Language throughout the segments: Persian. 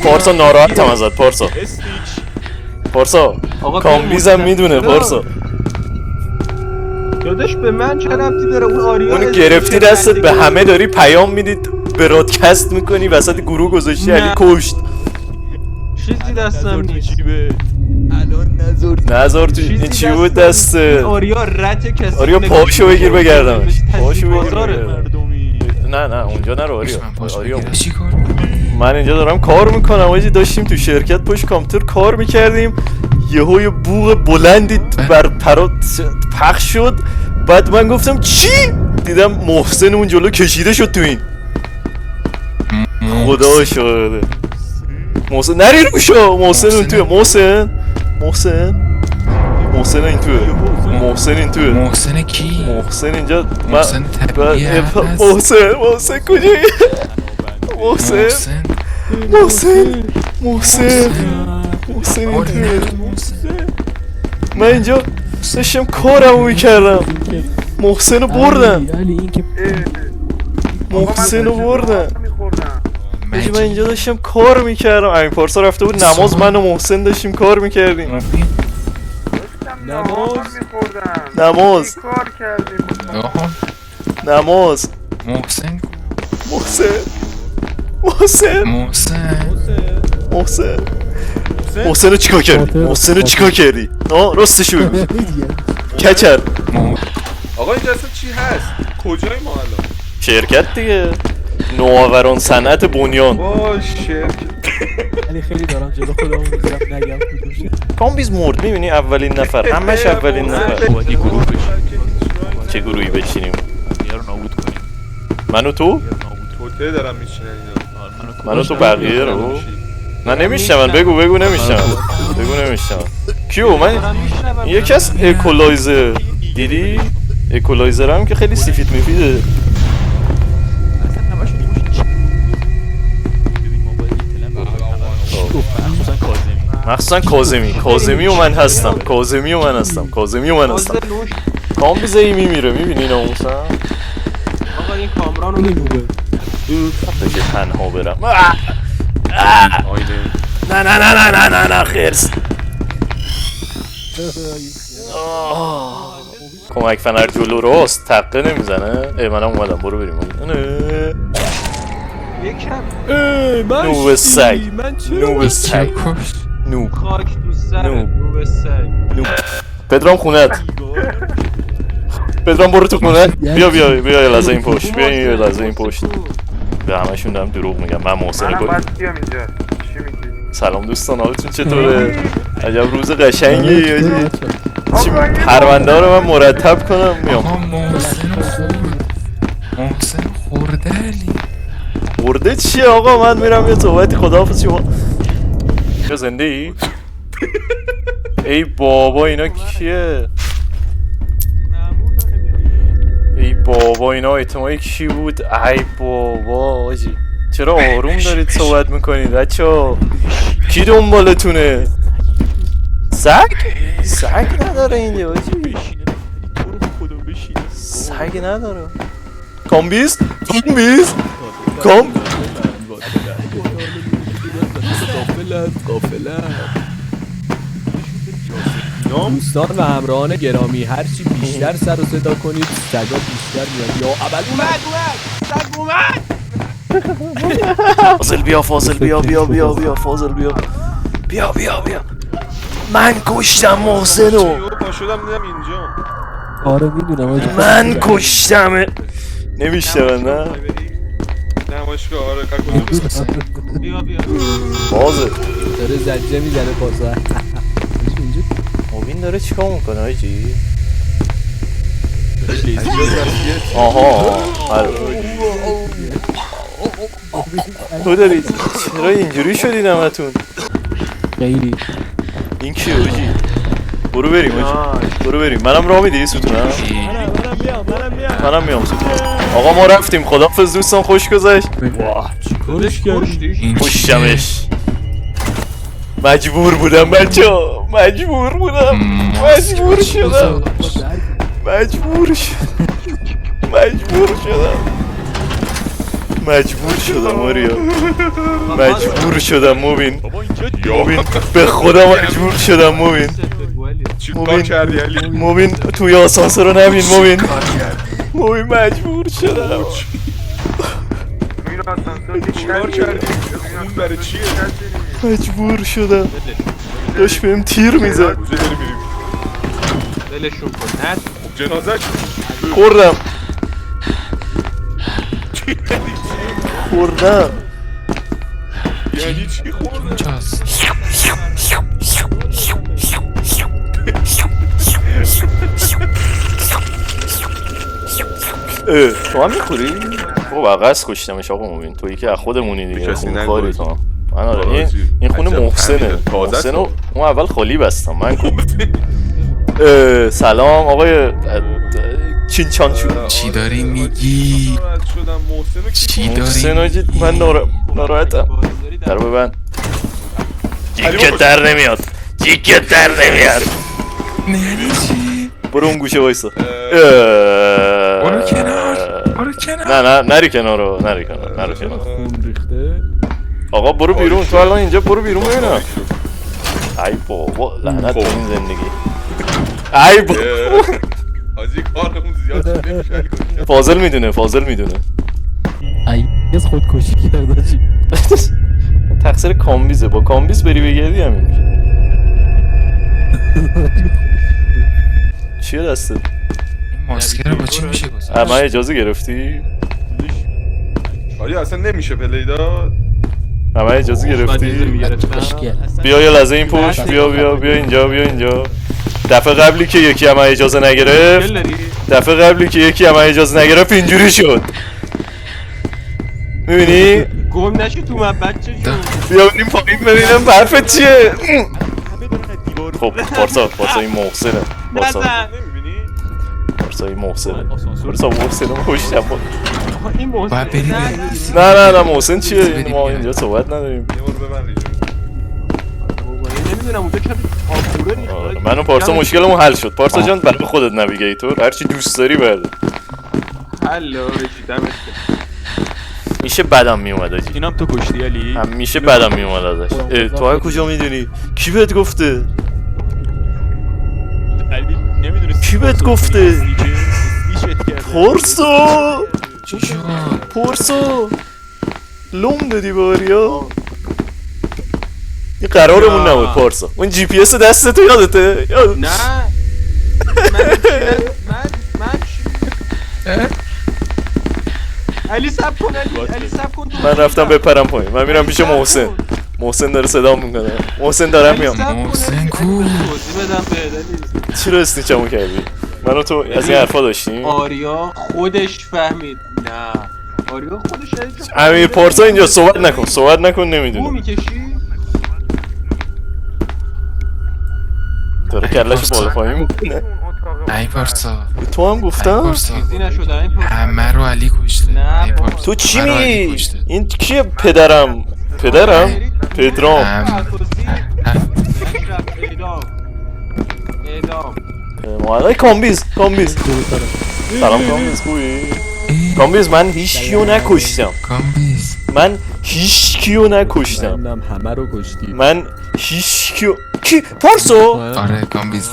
پارسا ناراحتم ازت پارسا. پارسا کامبیزم میدونه پارسا. داداش به من چه ربطی داره؟ اون آریا اونو گرفتی دستت به همه داری پیام میدید برادکست میکنی وسط گروه گذاشتی علی کشت. چیزی دستم نیست. الان نزار تو این چی بود دسته؟ آریا رت کسی. آریا پاشو بگیر بگردمش. پاشو بگیر بازاره. بگردم. نه اونجا نرو آریا. آریا چی کار میکنی؟ من اینجا دارم کار میکنم. آجی داشتیم تو شرکت پشت کامپیوتر کار میکردیم، یهو یه بوق بلندی بر پرات پخش شد. بعد من گفتم چی؟ دیدم محسن اون جلو کشیده شد تو این. خدا شده محسن نری رو شو. محسن اون توه. محسن این توه. محسن کی؟ محسن اینجا محسن طبیعی هست. محسن کجایی؟ محسن این توه. من اینجا داشتم کارمو میکردم. محسن رو بردن. من اینجا داشتم کار میکردم. امین پارسا رفته بود نماز، من و محسن داشتیم کار میکردیم. نماز محسن رو چیکار کردی؟ راستشو بگو کچر. آقا اینجا اصلا چی هست؟ کجای ما الان؟ شرکت دیگه، نوآوران صنعت بنیان. علی خیلی دارم جلو خودمو میذارم نگم کدومشه. کامبیز مرد میبینی اولین نفر، همش اولین نفر. باید یه گروه بشیم. چه گروهی بچینیم؟ یه رو نابود کنیم. من و تو؟ توته دارم میشینن اینا. من و تو بقیه رو؟ من نمیشنم. بگو نمیشنم. کیو؟ من یکی از اکولایزر دیدی؟ اکولایزر هم که خیلی سفید میفیده. مخصوصا کاظمی و من هستم. کامبیزه ای میمیره میبینی ناموسم. آقا این کامرانو میدونه بگه تنها برم. نه خرس. کمک فنر جلو راست تقه نمیزنه. منم اومدم برو بریم. یکم نوب سگ. نوب خاک تو سر نوب سگ. پدرام خونت. پدرام برو تو خونه. بیا یه لحظه این پشت. به همشون دارم دروغ میگم. من محسن گل. سلام دوستان، حالتون چطوره؟ عجب روز قشنگی. چی پرونده رو من مرتب کنم میام. محسن خورده علی. خورده چیه آقا؟ من میرم یه صحبتی. خداحافظ شما. چه زنده ای؟ ای بابا اینا کیه؟ ای بابا اینا اعتماعی کی بود؟ ای بابا آجی چرا آروم دارید صحبت میکنید بچه‌ها؟ کی دنبالتونه؟ سگ نداره اینجا آجی. سگ نداره. کامبیز دوستان و همراهان گرامی، هرچی بیشتر سر و صدا کنید سگا بیشتر میاد. یا اول اومد فاضل بیا فاضل بیا. من کشتم محسنو. پا شدم دیدم اینجا. آره میدونم من کشتم. نمیشتم نه نمایشگاه. آره کاکو بیا فاضل داره زجه میزنه پاسا. موبین داره چیکار میکنه آجی؟ آها تو داری چرا اینجوری شدید همتون؟ خیلی این کی آجی؟ برو بریم منم راه میدی ستونم؟ منم میام ستونم. آقا ما رفتیم. خداحافظ دوستان، خوش گذشت. چیکارش کردی؟ کشتمش. مجبور بودم بچه‌ها. مجبور شدم. مجبور شدم آریا مجبور شدم مبین یا مبین به خدا مجبور شدم مبین چی کار مبین. کردی علی؟ مبین توی آسانسور رو نبین مبین مبین مجبور شدم چی کار کردی؟ خون برای چیه؟ مجبور شدم داشت بهم تیر میزد کجا داری میریم؟ ولشون کن نه خب جنازه خوردم خوردم یعنی چی خورده؟ اینجاست. تو هم میخوری؟ خب عقص کشتمش آقا مبین تویی که از خودمونی دیگه کسی خونخواری نگفت. تو من آره این خونه عجب محسنه فهمیده. تازه محسنو تو. اون اول خالی بستم من سلام آقای چینچان شد چی داری میگی؟ ناراحت شدم محسنو کی چی محسن داری آجی من ناراحتم در ببند علی جیکت بابا. در نمیاد جیکت در نمیاد یعنی چی؟ برو اون گوشه وایسا برو کنار برو کنار نه نری کنار نری کنار خون ریخته. آقا برو بیرون تو الان اینجا برو بیرون ببینم ای بابا لعنت به این زندگی ای بابا حاجی کارمون زیاد شده نمیشه علی کجا؟ فاضل میدونه از خودکشی کرده چی؟ تقصیر کامبیزه با کامبیز بری بگردی همین میشه چیه دستت؟ این ماسکه رو با چی میشه گذاشت؟ من اجازه گرفتی؟ حاجی اصلا نمیشه پلی داد من اجازه گرفتی؟ بیا یه لحظه این پشت بیا اینجا دفعه قبلی که یکی هم اجازه نگرفت اینجوری شد میبینی؟ گم نشی تو من بچه جون بیا بریم پایین ببینم برفت چیه خب پارسا این محسنه نزن نمیبینی؟ پارسا این محسنه پشتم این محسن باید بری نه محسن چیه ما اینجا صحبت نداریم یه بار ببند اینجا نمیدونم اونجا که آبوره ریخت من و پارسا مشکلمون حل شد پارسا جان برای خودت نویگیتور هرچی دوست داری برده هلو رجیدمت میشه بدم میومد آجی اینم تو کشتی علی همیشه بدم میومد ازش تو های کجا میدونی؟ کی بهت گفته؟ علی نمیدونی کی بهت گفته؟ پارسا چی شد؟ پارسا لوم دادی به آریا این قرارمون نبود پارسا اون جی پی اس دست تو یادته؟ نه من علی سب کن علی سب کن من رفتم بپرم پایین من میرم پیش محسن داره صدام میکنه محسن دارم میام محسن کو؟ چرا اسنیچمو کردی؟ منو تو از این حرفا داشتیم؟ آریا خودش فهمید نه آریا خودش امیر پارسا اینجا صحبت نکن بو نمیدونه میکشی داره کلش بالا پایین میکنه ای پارسا تو هم ای گفتم؟ پارسا چیزی نشده این همه رو علی کشته نه ای بابا. پارسا تو چی همه رو علی میگی؟ کشته. این کیه پدرم؟ پدرام اعدام مالای کامبیز سلام کامبیز خوبی؟ کامبیز من هیچ کیو نکشتم منم همه رو کشتی. من هیچ کیو کی؟ پارسا؟ آره کامبیز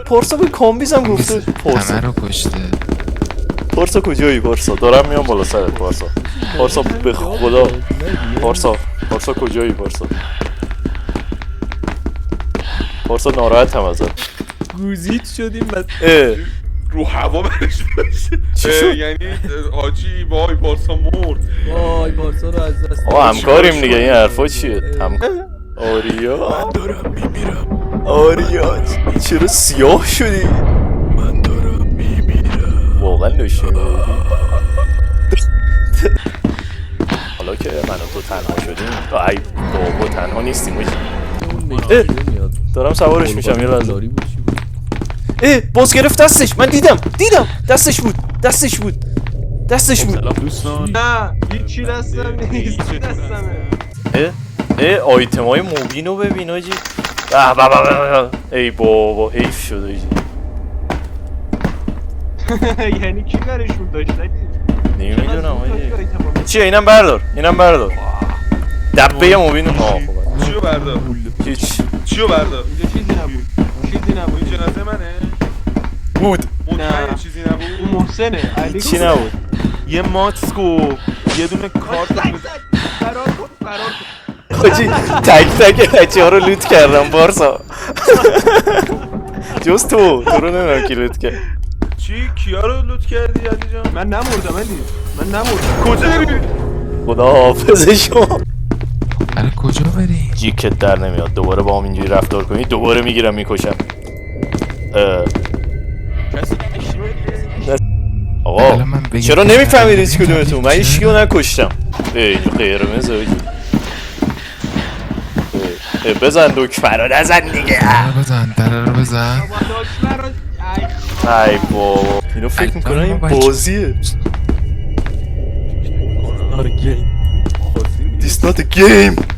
پارسا به کامبیز هم گفته همه رو کشته پارسا کجایی پارسا؟ دارم میام بالا سرت پارسا به خدا پارسا کجایی پارسا ناراحت هم ازت گوزیت شدیم بس. رو هوا برش چی شد؟ یعنی حاجی وای پارسا مرد وای پارسا رو از دست آقا همکاریم دیگه این حرفا چیه؟ آریا من دارم میمیرم آریا چرا سیاه شدی؟ من دارم میمیرم واقعا نوشه حالا که من و تو تنها شدیم ای بابا تنها نیستیم دارم سوارش میشم یه لحظه باز گرفت دستش من دیدم دستش بود سلام دوستان نه هیچی دستم نیست دستمه آیتمای مبینو ببین آجی ای بابا حیف شد آجی یعنی کی برشون داشت نمیدونم چیه اینم بردار دبه مبین چیو بردار هیچ چیو بردار اینجا چیزی نبود این جنازه منه بود مطمئن نه. چیزی نبود اون محسنه علی چی نبود یه ماسکو یه دونه کارت فرار کن حاجی تک تک بچه ها رو لوت کردم بارسا جز تو رو نمیدونم کی لوت کرد چی کیا رو لوت کردی علی جان من نمردم علی من نمردم کجا داری خدا حافظ شما برای کجا بریم؟ جیکت در نمیاد دوباره با هم اینجوری رفتار کنی دوباره میگیرم میکشم آقا الان من بگم چرا که نمیفهمید هیچ بریم کدومتون من هیچ کیو نکشتم اینجا قرمز حاجی بزن دکمه رو نزن دیگه در رو بزن ای بابا اینو فکر میکنن این بازیه It's not a game